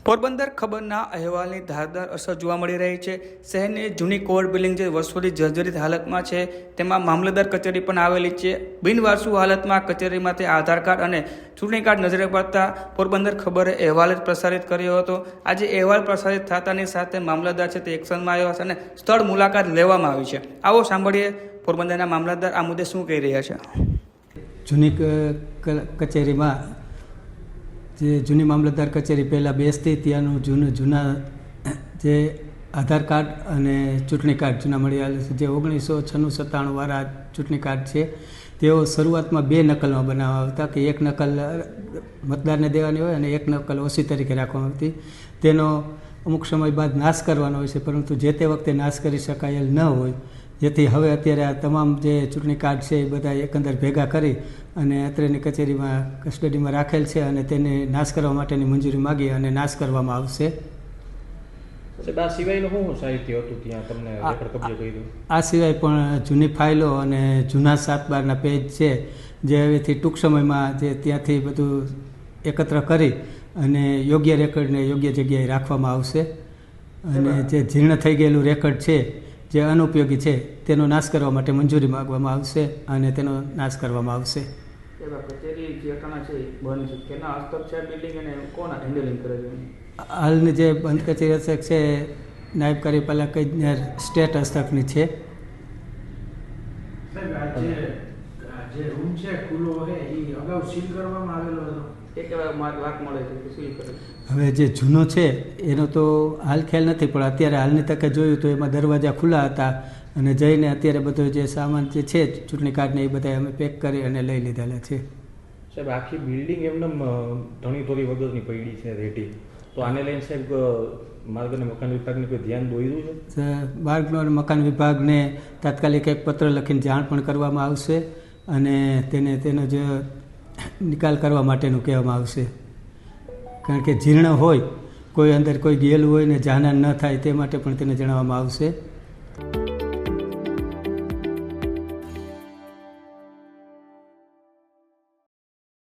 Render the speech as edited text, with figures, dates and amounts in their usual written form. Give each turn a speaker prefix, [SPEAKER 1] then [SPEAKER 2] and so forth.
[SPEAKER 1] પોરબંદર ખબરના અહેવાલની ધારદાર અસર જોવા મળી રહી છે। શહેરની જૂની કોર્ટ બિલ્ડિંગ જે વર્ષોથી જર્જરિત હાલતમાં છે તેમાં મામલતદાર કચેરી પણ આવેલી છે। બિનવારસુ હાલતમાં કચેરીમાંથી આધાર કાર્ડ અને ચૂંટણી કાર્ડ નજરે પડતા પોરબંદર ખબરે અહેવાલ જ પ્રસારિત કર્યો હતો। આજે અહેવાલ પ્રસારિત થતાની સાથે મામલતદાર છે તે એક્શનમાં આવ્યો છે અને સ્થળ મુલાકાત લેવામાં આવી છે। આવો સાંભળીએ પોરબંદરના મામલતદાર આ મુદ્દે શું કહી રહ્યા છે।
[SPEAKER 2] જૂની કચેરીમાં જે જૂની મામલતદાર કચેરી પહેલાં બેસતી ત્યાંનું જૂના જે આધાર કાર્ડ અને ચૂંટણી કાર્ડ જૂના મળી આવેલા છે, જે 1996-97 વાળા ચૂંટણી કાર્ડ છે, તેઓ શરૂઆતમાં 2 નકલમાં બનાવવા આવતા કે એક નકલ મતદારને દેવાની હોય અને એક નકલ ઓછી તરીકે રાખવામાં આવતી। તેનો અમુક સમય બાદ નાશ કરવાનો હોય છે, પરંતુ જે તે વખતે નાશ કરી શકાયેલ ન હોય, જેથી હવે અત્યારે આ તમામ જે ચૂંટણી કાર્ડ છે એ બધા એકંદર ભેગા કરી અને અત્રેની કચેરીમાં કસ્ટડીમાં રાખેલ છે અને તેને નાશ કરવા માટેની મંજૂરી માગી અને નાશ કરવામાં આવશે।
[SPEAKER 3] આ સિવાયનું શું સાહિત્ય હતું ત્યાં તમને રેકોર્ડ કબજે કર્યું?
[SPEAKER 2] આ સિવાય પણ જૂની ફાઇલો અને જૂના 7/12ના પેજ છે, જે હવેથી ટૂંક સમયમાં જે ત્યાંથી બધું એકત્ર કરી અને યોગ્ય રેકોર્ડને યોગ્ય જગ્યાએ રાખવામાં આવશે અને જે જીર્ણ થઈ ગયેલું રેકોર્ડ છે, જે અનુપયોગી છે, તેનો નાશ કરવા માટે મંજૂરી માગવામાં આવશે અને તેનો નાશ કરવામાં આવશે।
[SPEAKER 1] કચેરી જે અટાણા છે બંધ છે, કેના હસ્તક છે બિલ્ડિંગ અને કોણ હેન્ડલિંગ કરે છે?
[SPEAKER 2] હાલની જે બંધ કચેરી હસ્તક છે નાયબ કાર્યપાલક ઇજનેર સ્ટેટ હસ્તકની છે।
[SPEAKER 4] જે રૂમ છે ખુલ્લો છે એ અગાઉ સીલ કરવામાં આવેલો હતો,
[SPEAKER 1] એ કેવા વાત મળે છે કે સીલ કરે?
[SPEAKER 2] હવે જે જૂનો છે એનો તો હાલ ખ્યાલ નથી, પણ અત્યારે હાલની તકે જોયું તો એમાં દરવાજા ખુલ્લા હતા અને જઈને અત્યારે બધો જે સામાન જે છે ચૂંટણી કાર્ડને એ બધા અમે પેક કરી અને લઈ લીધેલા છે।
[SPEAKER 3] સાહેબ, આખી બિલ્ડિંગ એમને ધણી થોડી વગરની પડી છે રેટી, તો આને લઈને સાહેબ માર્ગ અને મકાન વિભાગને કોઈ ધ્યાન દોર્યું છે?
[SPEAKER 2] માર્ગ અને મકાન વિભાગને તાત્કાલિક એક પત્ર લખીને જાણ પણ કરવામાં આવશે અને તેનો જે નિકાલ કરવા માટેનું કહેવામાં આવશે, કારણ કે જીર્ણ હોય, કોઈ અંદર કોઈ ગયેલું હોય ને જાનહાનિ ન થાય તે માટે પણ તેને જણાવવામાં આવશે।